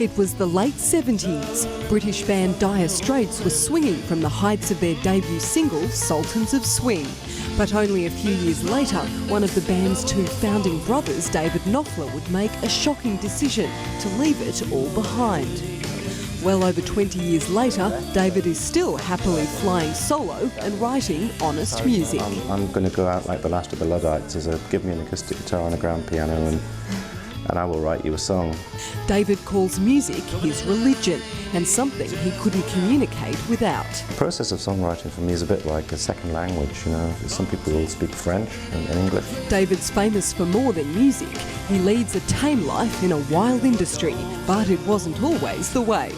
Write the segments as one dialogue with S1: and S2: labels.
S1: It was the late 70s. British band Dire Straits were swinging from the heights of their debut single, Sultans of Swing. But only a few years later, one of the band's two founding brothers, David Knopfler, would make a shocking decision to leave it all behind. Well over 20 years later, David is still happily flying solo and writing honest music.
S2: I'm going to go out like the last of the Luddites, give me an acoustic guitar and a grand piano and I will write you a song.
S1: David calls music his religion and something he couldn't communicate without.
S2: The process of songwriting for me is a bit like a second language, you know. Some people will speak French and English.
S1: David's famous for more than music. He leads a tame life in a wild industry, but it wasn't always the way.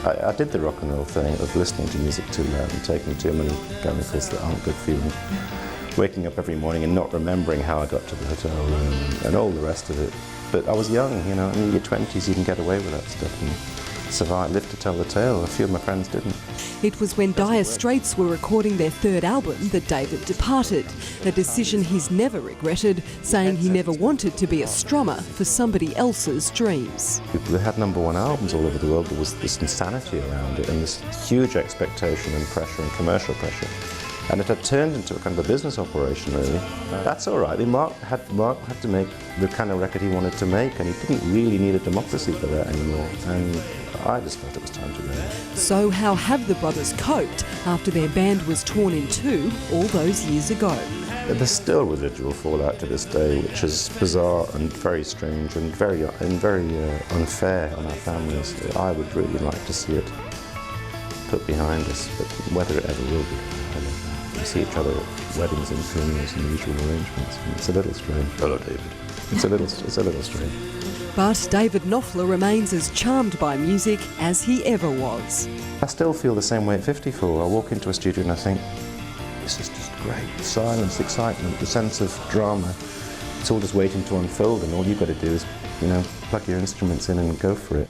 S2: I did the rock and roll thing of listening to music too loud and taking too many chemicals that aren't good for you. Waking up every morning and not remembering how I got to the hotel room and all the rest of it. But I was young, you know, in your 20s you can get away with that stuff and survive, live to tell the tale. A few of my friends didn't.
S1: It was when Dire Straits were recording their third album that David departed, a decision he's never regretted, saying he never wanted to be a strummer for somebody else's dreams.
S2: They had #1 albums all over the world. There was this insanity around it and this huge expectation and pressure and commercial pressure. And it had turned into a kind of a business operation, really. That's all right. Mark had to make the kind of record he wanted to make, and he didn't really need a democracy for that anymore. And I just felt it was time to go.
S1: So how have the brothers coped after their band was torn in two all those years ago?
S2: There's still residual fallout to this day, which is bizarre and very strange and very unfair on our families. I would really like to see it put behind us, but whether it ever will be, I don't know. We see each other at weddings and funerals and usual arrangements. And it's a little strange. Hello, David. It's a little strange.
S1: But David Knopfler remains as charmed by music as he ever was.
S2: I still feel the same way at 54. I walk into a studio and I think, this is just great. Silence, excitement, the sense of drama. It's all just waiting to unfold, and all you've got to do is, you know, plug your instruments in and go for it.